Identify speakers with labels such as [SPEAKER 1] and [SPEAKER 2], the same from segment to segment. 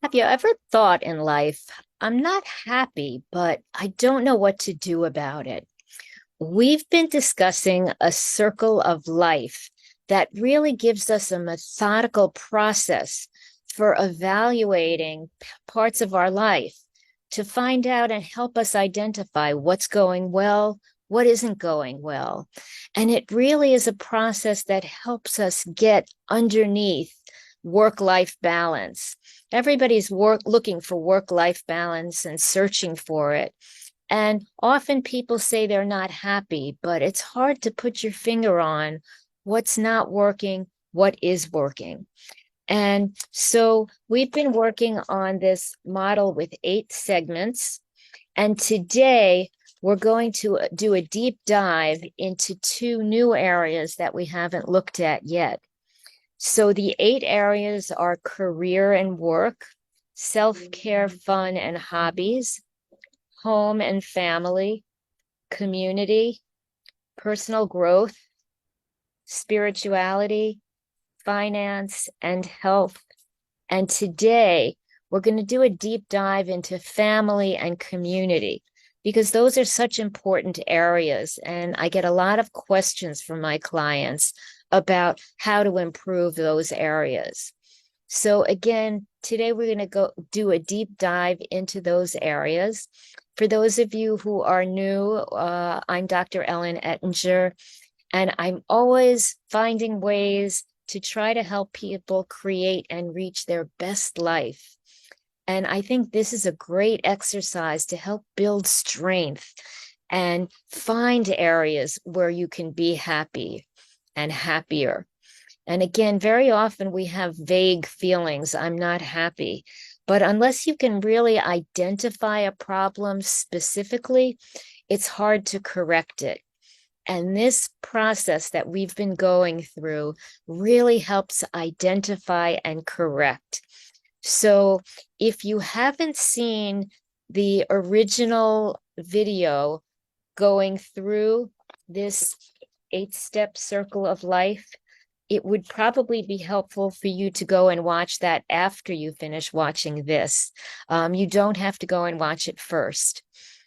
[SPEAKER 1] Have you ever thought in life, I'm not happy, but I don't know what to do about it? We've been discussing a circle of life that really gives us a methodical process for evaluating parts of our life to find out and help us identify what's going well, what isn't going well. And it really is a process that helps us get underneath work-life balance. Everybody's looking for work-life balance and searching for it. And often people say they're not happy, but it's hard to put your finger on what's not working, what is working. And so we've been working on this model with 8 segments. And today we're going to do a deep dive into 2 new areas that we haven't looked at yet. So the 8 areas are career and work, self-care, fun, and hobbies, home and family, community, personal growth, spirituality, finance, and health. And today we're going to do a deep dive into family and community because those are such important areas. And I get a lot of questions from my clients about how to improve those areas. So again, today we're going to go do a deep dive into those areas. For those of you who are new, I'm Dr. Ellen Ettinger, and I'm always finding ways to try to help people create and reach their best life. And I think this is a great exercise to help build strength and find areas where you can be happy and happier. And again, very often we have vague feelings. I'm not happy. But unless you can really identify a problem specifically, it's hard to correct it. And this process that we've been going through really helps identify and correct. So if you haven't seen the original video going through this 8-step circle of life, it would probably be helpful for you to go and watch that after you finish watching this. You don't have to go and watch it first.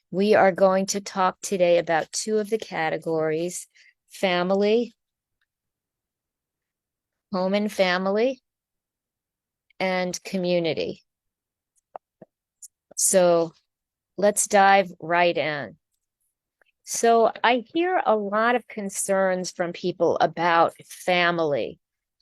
[SPEAKER 1] We are going to talk today about 2 of the categories: family, home and family, and community. So let's dive right in. So I hear a lot of concerns from people about family.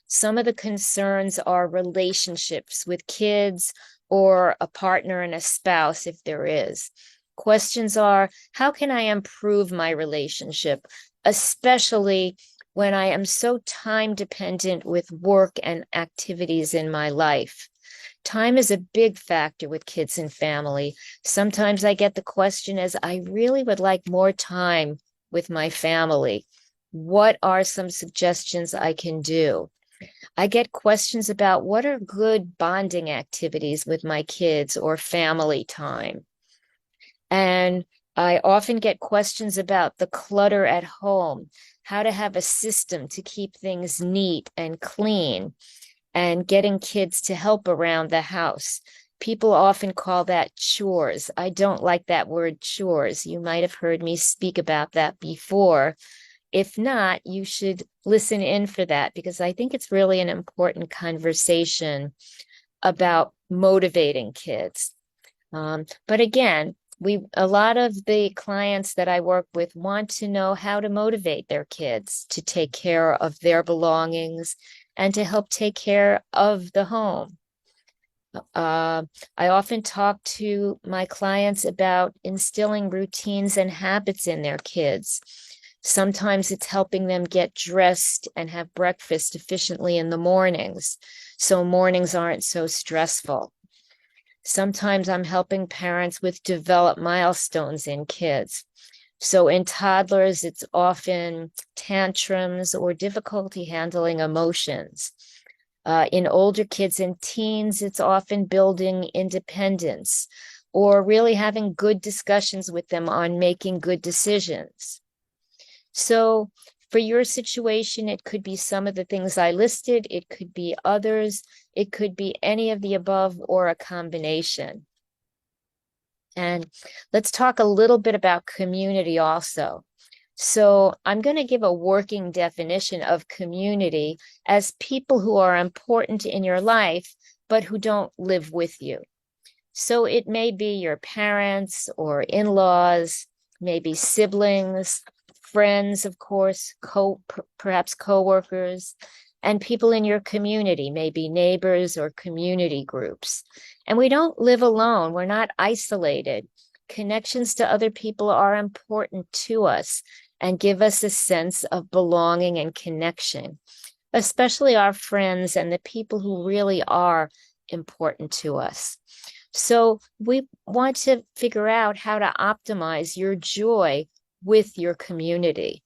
[SPEAKER 1] Some of the concerns are relationships with kids or a partner and a spouse, if there is. Questions are, how can I improve my relationship, especially when I am so time dependent with work and activities in my life? Time is a big factor with kids and family. Sometimes I get the question as I really would like more time with my family. What are some suggestions I can do? I get questions about what are good bonding activities with my kids or family time. And I often get questions about the clutter at home, how to have a system to keep things neat and clean, and getting kids to help around the house. People often call that chores. I don't like that word chores. You might have heard me speak about that before. If not, you should listen in for that because I think it's really an important conversation about motivating kids. But again, a lot of the clients that I work with want to know how to motivate their kids to take care of their belongings and to help take care of the home. I often talk to my clients about instilling routines and habits in their kids. Sometimes it's helping them get dressed and have breakfast efficiently in the mornings, so mornings aren't so stressful. Sometimes I'm helping parents with develop milestones in kids. So in toddlers, it's often tantrums or difficulty handling emotions. In older kids and teens, it's often building independence or really having good discussions with them on making good decisions. So For your situation, it could be some of the things I listed. It could be others. It could be any of the above or a combination. And let's talk a little bit about community also. So I'm going to give a working definition of community as people who are important in your life, but who don't live with you. So it may be your parents or in-laws, maybe siblings, friends, of course, perhaps coworkers, and people in your community, maybe neighbors or community groups. And we don't live alone. We're not isolated. Connections to other people are important to us and give us a sense of belonging and connection, especially our friends and the people who really are important to us. So we want to figure out how to optimize your joy with your community.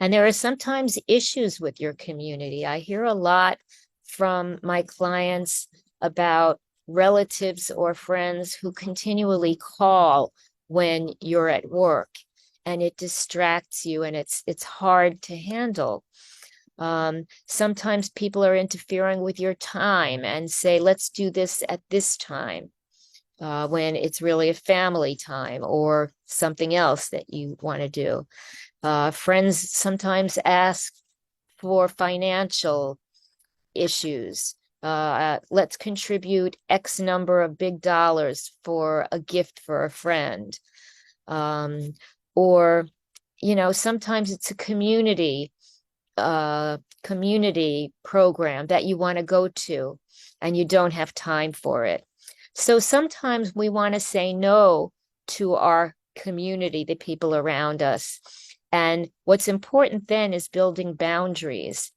[SPEAKER 1] And there are sometimes issues with your community. I hear a lot from my clients about relatives or friends who continually call when you're at work, and it distracts you, and it's hard to handle. Sometimes people are interfering with your time and say, let's do this at this time, when it's really a family time or something else that you want to do. Friends sometimes ask for financial issues. Let's contribute X number of big dollars for a gift for a friend. Or, sometimes it's a community program that you want to go to and you don't have time for it. So sometimes we want to say no to our community, the people around us. And what's important then is building boundaries.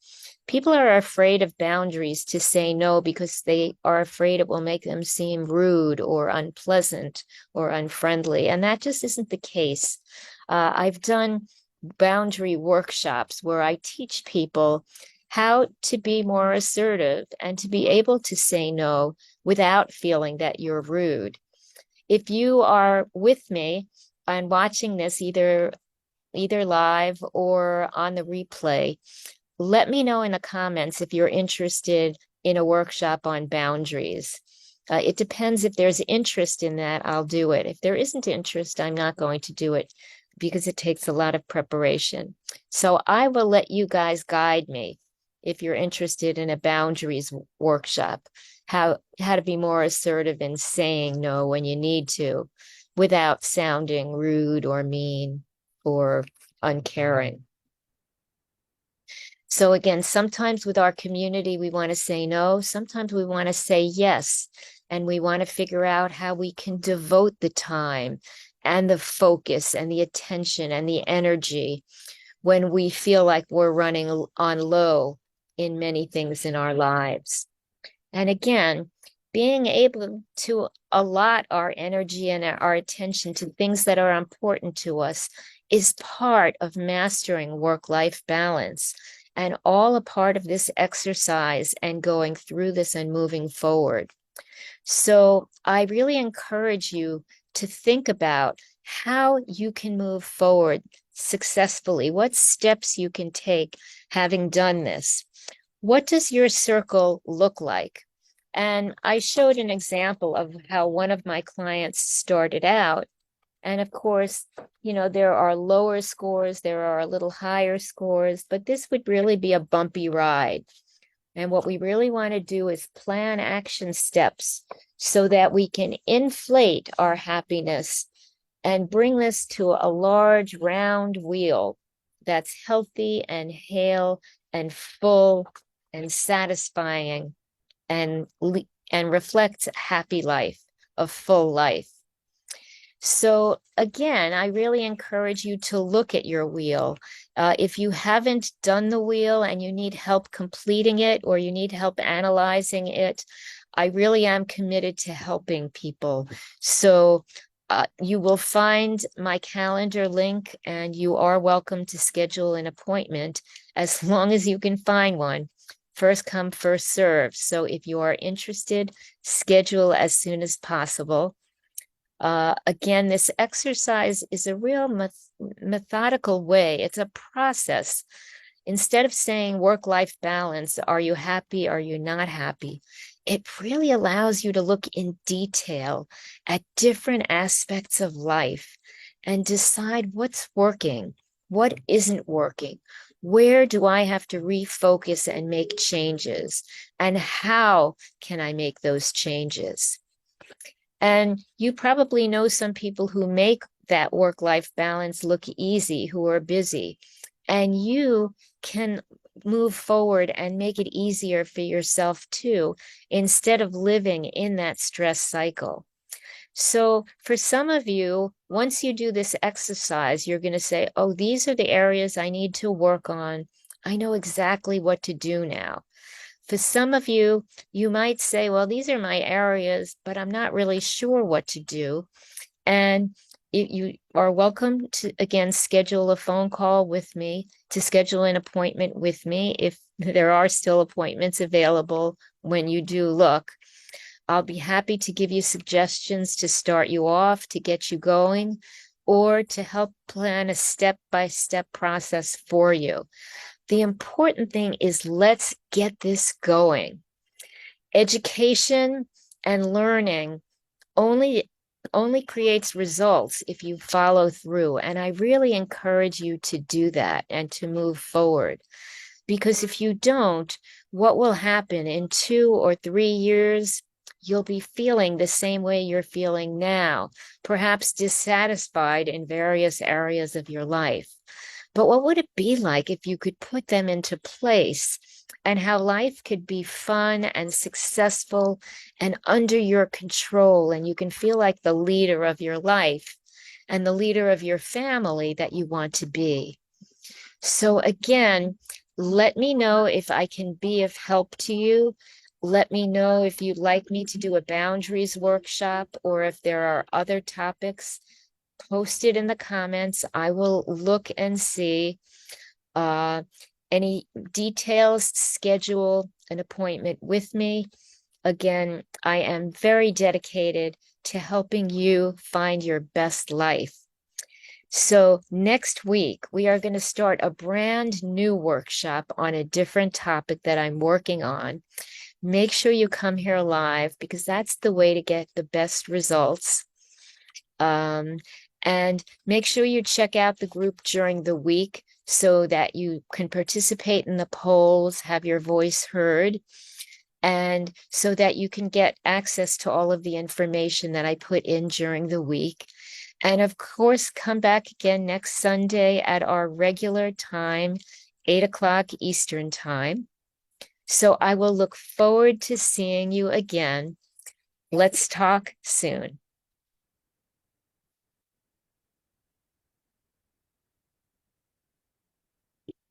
[SPEAKER 1] People are afraid of boundaries to say no because they are afraid it will make them seem rude or unpleasant or unfriendly. And that just isn't the case. I've done boundary workshops where I teach people how to be more assertive and to be able to say no without feeling that you're rude. If you are with me and watching this either live or on the replay, let me know in the comments if you're interested in a workshop on boundaries. It depends. If there's interest in that, I'll do it. If there isn't interest, I'm not going to do it because it takes a lot of preparation. So I will let you guys guide me if you're interested in a boundaries workshop, how to be more assertive in saying no when you need to without sounding rude or mean or uncaring. So again, sometimes with our community, we want to say no. Sometimes we want to say yes. And we want to figure out how we can devote the time and the focus and the attention and the energy when we feel like we're running on low in many things in our lives. And again, being able to allot our energy and our attention to things that are important to us is part of mastering work-life balance, and all a part of this exercise and going through this and moving forward. So I really encourage you to think about how you can move forward successfully, what steps you can take having done this. What does your circle look like? And I showed an example of how one of my clients started out. And of course, there are lower scores, there are a little higher scores, but this would really be a bumpy ride. And what we really want to do is plan action steps so that we can inflate our happiness and bring this to a large round wheel that's healthy and hale and full and satisfying and reflects a happy life, a full life. So again, I really encourage you to look at your wheel. If you haven't done the wheel and you need help completing it or you need help analyzing it, I really am committed to helping people. So you will find my calendar link, and you are welcome to schedule an appointment as long as you can find one. First come, first serve. So if you are interested, schedule as soon as possible. Again, this exercise is a real methodical way. It's a process. Instead of saying work-life balance, are you happy? Are you not happy? It really allows you to look in detail at different aspects of life and decide what's working, what isn't working, where do I have to refocus and make changes, and how can I make those changes? And you probably know some people who make that work-life balance look easy, who are busy, and you can move forward and make it easier for yourself too, instead of living in that stress cycle. So for some of you, once you do this exercise, you're going to say, oh, these are the areas I need to work on. I know exactly what to do now. For some of you, you might say, well, these are my areas, but I'm not really sure what to do. And you are welcome to, again, schedule a phone call with me, to schedule an appointment with me if there are still appointments available when you do look. I'll be happy to give you suggestions to start you off, to get you going, or to help plan a step-by-step process for you. The important thing is let's get this going. Education and learning only creates results if you follow through. And I really encourage you to do that and to move forward. Because if you don't, what will happen in 2 or 3 years? You'll be feeling the same way you're feeling now, perhaps dissatisfied in various areas of your life. But what would it be like if you could put them into place, and how life could be fun and successful and under your control, and you can feel like the leader of your life and the leader of your family that you want to be? So again, let me know if I can be of help to you. Let me know if you'd like me to do a boundaries workshop, or if there are other topics. Post it in the comments. I will look and see. Any details, schedule an appointment with me. Again, I am very dedicated to helping you find your best life. So next week, we are going to start a brand new workshop on a different topic that I'm working on. Make sure you come here live, because that's the way to get the best results. And make sure you check out the group during the week so that you can participate in the polls, have your voice heard, and so that you can get access to all of the information that I put in during the week. And of course, come back again next Sunday at our regular time, 8 o'clock Eastern time. So I will look forward to seeing you again. Let's talk soon.